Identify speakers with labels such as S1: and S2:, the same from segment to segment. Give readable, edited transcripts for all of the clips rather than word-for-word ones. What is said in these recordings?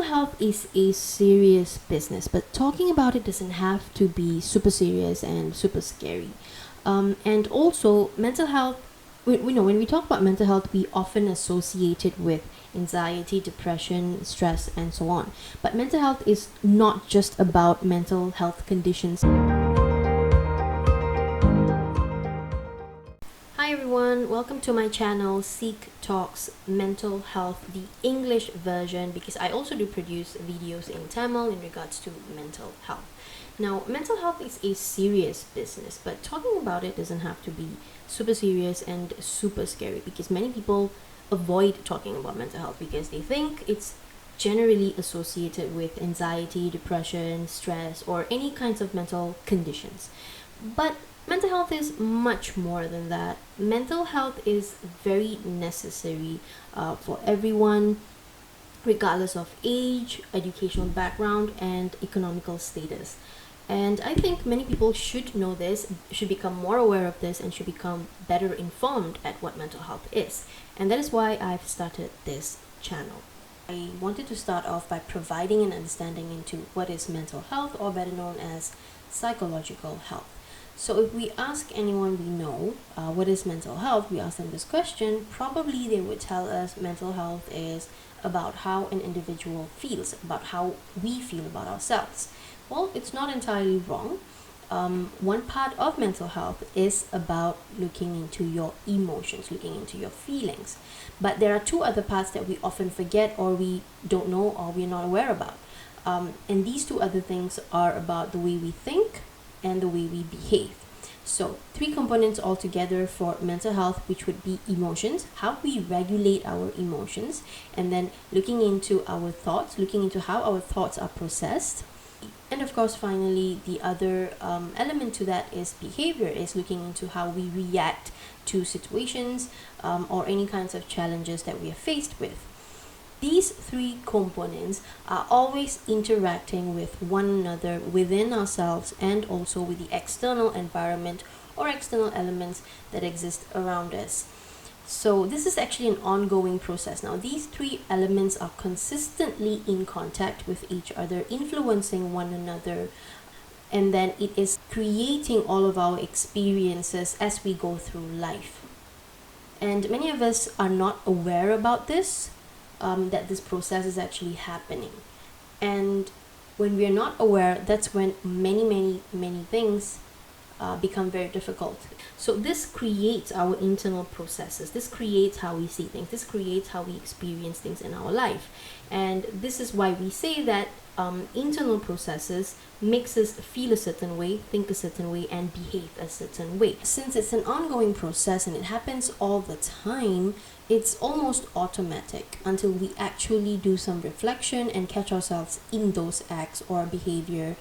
S1: mental health is a serious business, but talking about it doesn't have to be super serious and super scary. And also, mental health, when we talk about mental health, we often associate it with anxiety, depression, stress, and so on. But mental health is not just about mental health conditions. Hi everyone, welcome to my channel SEAK Talks Mental Health, the English version, because I also do produce videos in Tamil in regards to mental health. Now, mental health is a serious business, but talking about it doesn't have to be super serious and super scary, because many people avoid talking about mental health because they think it's generally associated with anxiety, depression, stress, or any kinds of mental conditions. But mental health is much more than that. Mental health is very necessary for everyone, regardless of age, educational background, and economical status. And I think many people should know this, should become more aware of this, and should become better informed at what mental health is. And that is why I've started this channel. I wanted to start off by providing an understanding into what is mental health, or better known as psychological health. So if we ask anyone we know what is mental health, we ask them this question, probably they would tell us mental health is about how an individual feels, about how we feel about ourselves. Well, it's not entirely wrong. One part of mental health is about looking into your emotions, looking into your feelings. But there are two other parts that we often forget, or we don't know, or we're not aware about. And these two other things are about the way we think and the way we behave. So, three components altogether for mental health, which would be emotions, how we regulate our emotions, and then looking into our thoughts, looking into how our thoughts are processed. And of course, finally, the other element to that is behavior, is looking into how we react to situations or any kinds of challenges that we are faced with. These three components are always interacting with one another within ourselves and also with the external environment or external elements that exist around us. So this is actually an ongoing process. Now, these three elements are consistently in contact with each other, influencing one another, and then it is creating all of our experiences as we go through life. And many of us are not aware about this, that this process is actually happening. And when we are not aware, that's when many things become very difficult. So this creates our internal processes. This creates how we see things. This creates how we experience things in our life. And this is why we say that internal processes makes us feel a certain way, think a certain way, and behave a certain way. Since it's an ongoing process and it happens all the time, it's almost automatic until we actually do some reflection and catch ourselves in those acts or behavior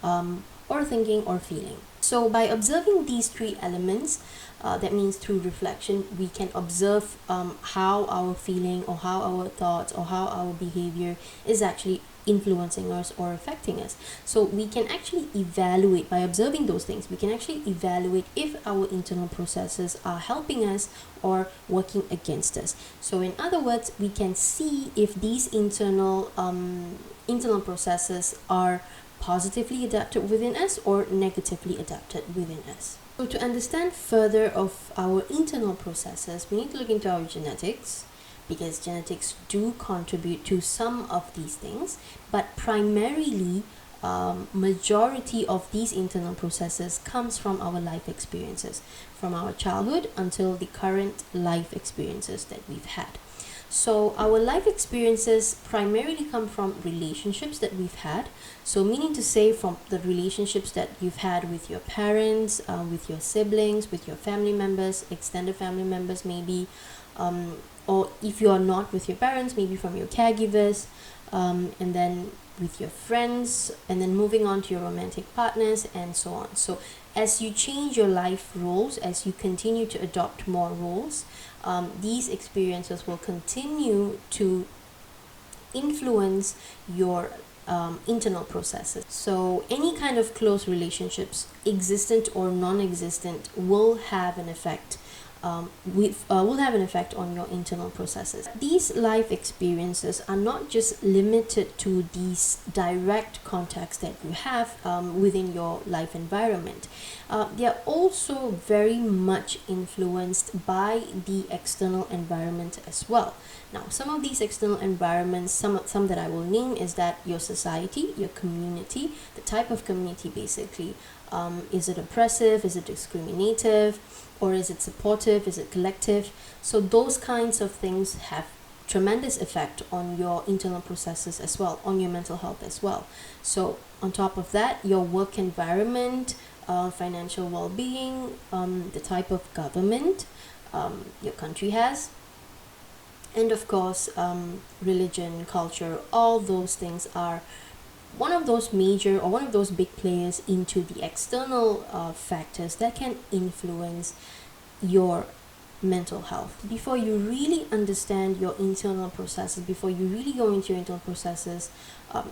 S1: or thinking or feeling. So by observing these three elements, that means through reflection, we can observe how our feeling or how our thoughts or how our behavior is actually influencing us or affecting us. So we can actually evaluate, by observing those things, we can actually evaluate if our internal processes are helping us or working against us. So in other words, we can see if these internal processes are positively adapted within us or negatively adapted within us. So to understand further of our internal processes, we need to look into our genetics, because genetics do contribute to some of these things, but primarily majority of these internal processes comes from our life experiences, from our childhood until the current life experiences that we've had. So our life experiences primarily come from relationships that we've had. So meaning to say, from the relationships that you've had with your parents, with your siblings, with your family members, extended family members maybe, or if you are not with your parents, maybe from your caregivers, and then with your friends, and then moving on to your romantic partners, and so on. So as you change your life roles, as you continue to adopt more roles, these experiences will continue to influence your internal processes. So any kind of close relationships, existent or non-existent, will have an effect will have an effect on your internal processes. These life experiences are not just limited to these direct contacts that you have within your life environment. They are also very much influenced by the external environment as well. Now, some of these external environments, some that I will name, is that your society, your community, the type of community basically. Is it oppressive? Is it discriminative? Or is it supportive? Is it collective? So those kinds of things have tremendous effect on your internal processes as well, on your mental health as well. So on top of that, your work environment, financial well-being, the type of government your country has, and of course religion, culture, all those things are one of those major or one of those big players into the external factors that can influence your mental health. Before you really understand your internal processes, before you really go into your internal processes,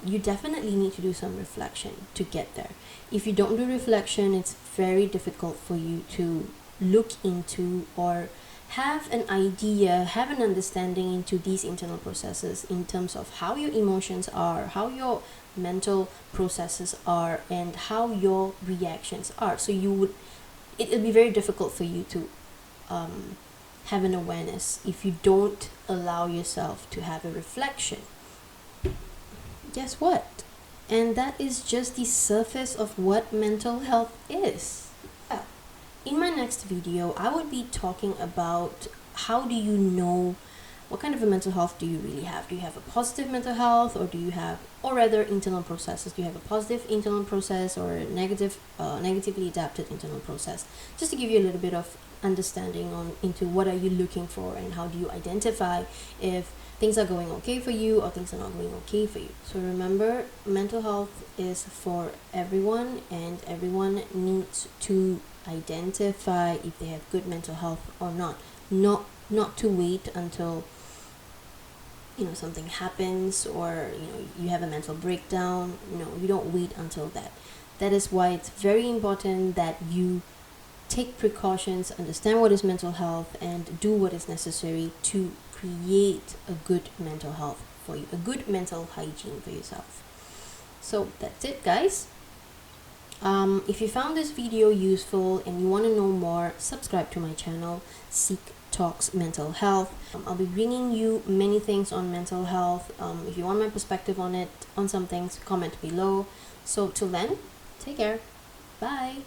S1: you definitely need to do some reflection to get there. If you don't do reflection, it's very difficult for you to look into or have an idea, have an understanding into these internal processes in terms of how your emotions are, how your mental processes are, and how your reactions are. So it'll be very difficult for you to have an awareness if you don't allow yourself to have a reflection. Guess what? And that is just the surface of what mental health is. In my next video, I would be talking about how do you know what kind of a mental health do you really have? Do you have a positive mental health, or do you have, or rather internal processes? Do you have a positive internal process or a negatively adapted internal process? Just to give you a little bit of understanding into what are you looking for and how do you identify if things are going okay for you or things are not going okay for you. So remember, mental health is for everyone, and everyone needs to identify if they have good mental health or not. Not to wait until something happens, or you have a mental breakdown. No, you don't wait until that. That is why it's very important that you take precautions, understand what is mental health, and do what is necessary to create a good mental health for you, a good mental hygiene for yourself. So that's it, guys. If you found this video useful and you want to know more, subscribe to my channel, SEAK Talks Mental Health. I'll be bringing you many things on mental health. If you want my perspective on some things, comment below. So till then, take care. Bye.